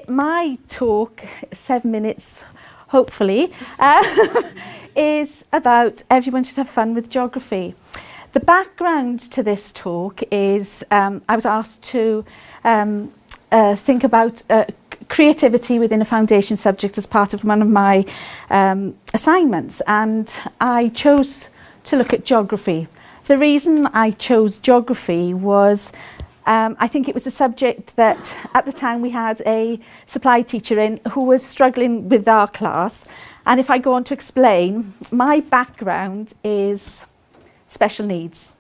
my talk, 7 minutes, hopefully, is about everyone should have fun with geography. The background to this talk is I was asked to think about creativity within a foundation subject as part of one of my assignments, and I chose to look at geography. The reason I chose geography was I think it was a subject that at the time we had a supply teacher in who was struggling with our class, and if I go on to explain, my background is special needs.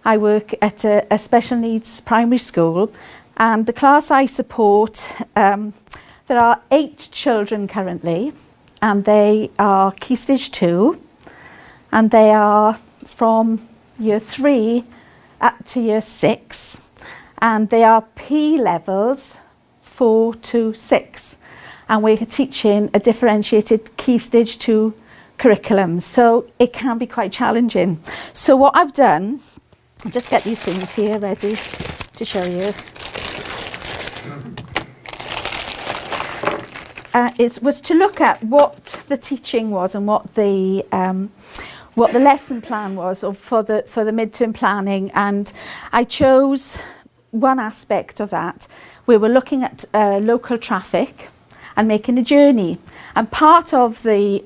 I work at a special needs primary school, and the class I support, there are 8 children currently, and they are Key Stage 2, and they are from Year 3 up to Year 6, and they are P levels 4 to 6, and we're teaching a differentiated Key Stage 2 curriculum, so it can be quite challenging. So what I've done, I'll just get these things here ready to show you, was to look at what the teaching was and what the lesson plan was for the midterm planning, and I chose one aspect of that. We were looking at local traffic and making a journey, and part of the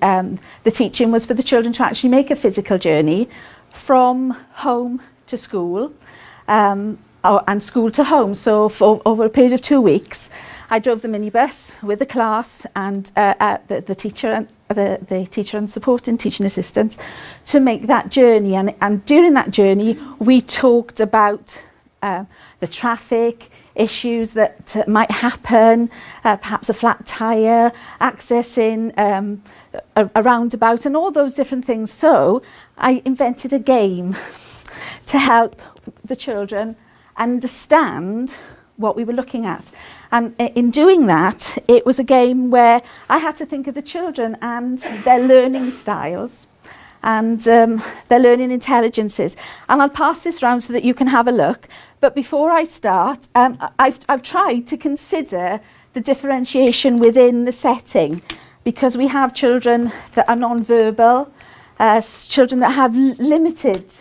teaching was for the children to actually make a physical journey from home to school and school to home. So for over a period of 2 weeks I drove the minibus with the class and the teacher and supporting teaching assistants to make that journey, and during that journey we talked about the traffic issues that might happen, perhaps a flat tyre, accessing a roundabout and all those different things. So I invented a game to help the children understand what we were looking at. And in doing that, it was a game where I had to think of the children and their learning styles and their learning intelligences. And I'll pass this round so that you can have a look. But before I start, I've tried to consider the differentiation within the setting, because we have children that are non-verbal, children that have limited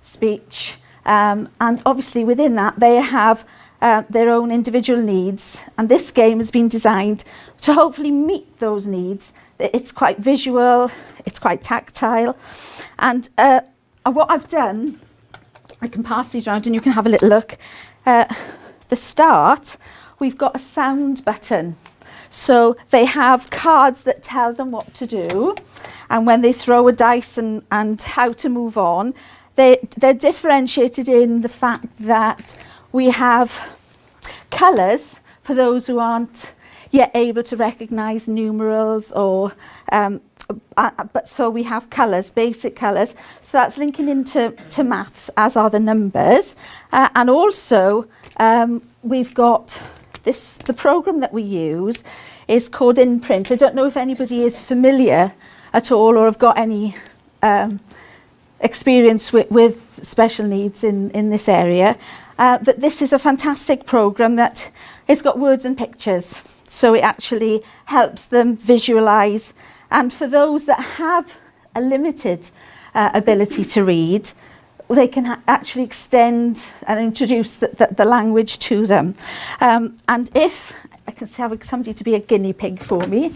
speech, and obviously within that they have their own individual needs, and this game has been designed to hopefully meet those needs. It's quite visual, it's quite tactile, and what I've done, I can pass these around and you can have a little look. The start, we've got a sound button, so they have cards that tell them what to do, and when they throw a dice and how to move on, they're differentiated in the fact that we have colours for those who aren't yet able to recognise numerals, or but so we have colours, basic colours, so that's linking into maths, as are the numbers, and also we've got the programme that we use is called Imprint. I don't know if anybody is familiar at all or have got any experience with special needs in this area, but this is a fantastic programme that has got words and pictures, so it actually helps them visualise, and for those that have a limited ability to read, they can actually extend and introduce the language to them. And if I can have somebody to be a guinea pig for me,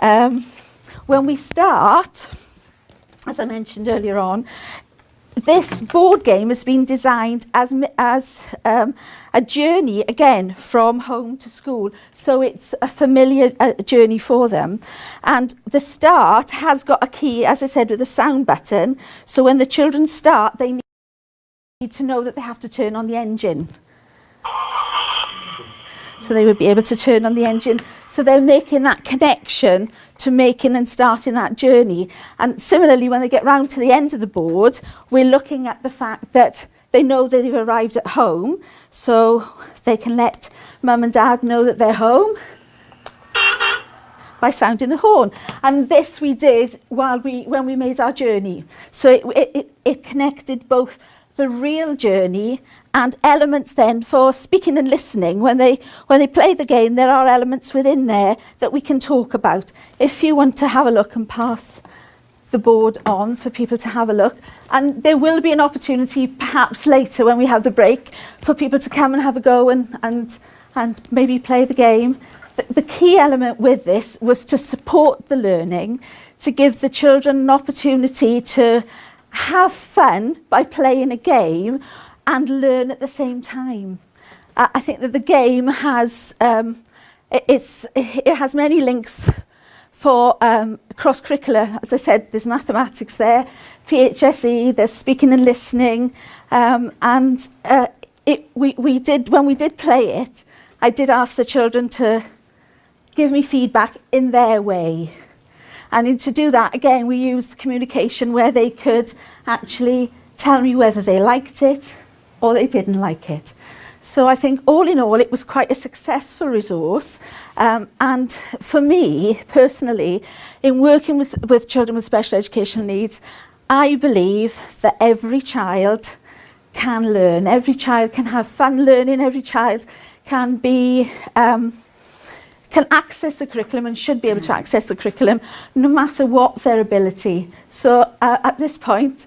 when we start, as I mentioned earlier on, this board game has been designed as a journey, again, from home to school. So it's a familiar journey for them. And the start has got a key, as I said, with a sound button. So when the children start, they need to know that they have to turn on the engine. So they would be able to turn on the engine. So they're making that connection to making and starting that journey. And similarly, when they get round to the end of the board, we're looking at the fact that they know that they've arrived at home, so they can let mum and dad know that they're home by sounding the horn. And this we did when we made our journey. So it connected both the real journey, and elements then for speaking and listening. When they play the game, there are elements within there that we can talk about. If you want to have a look and pass the board on for people to have a look, and there will be an opportunity perhaps later when we have the break for people to come and have a go and maybe play the game. The key element with this was to support the learning, to give the children an opportunity to have fun by playing a game and learn at the same time. I think that the game has it has many links for cross-curricular. As I said, there's mathematics there, PHSE, there's speaking and listening, and we did, when we did play it, I did ask the children to give me feedback in their way. And to do that, again, we used communication where they could actually tell me whether they liked it or they didn't like it. So I think all in all, it was quite a successful resource. And for me, personally, in working with children with special educational needs, I believe that every child can learn, every child can have fun learning, every child can be can access the curriculum and should be able to access the curriculum no matter what their ability. So at this point,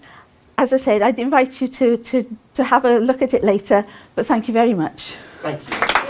as I said, I'd invite you to have a look at it later, but thank you very much. Thank you.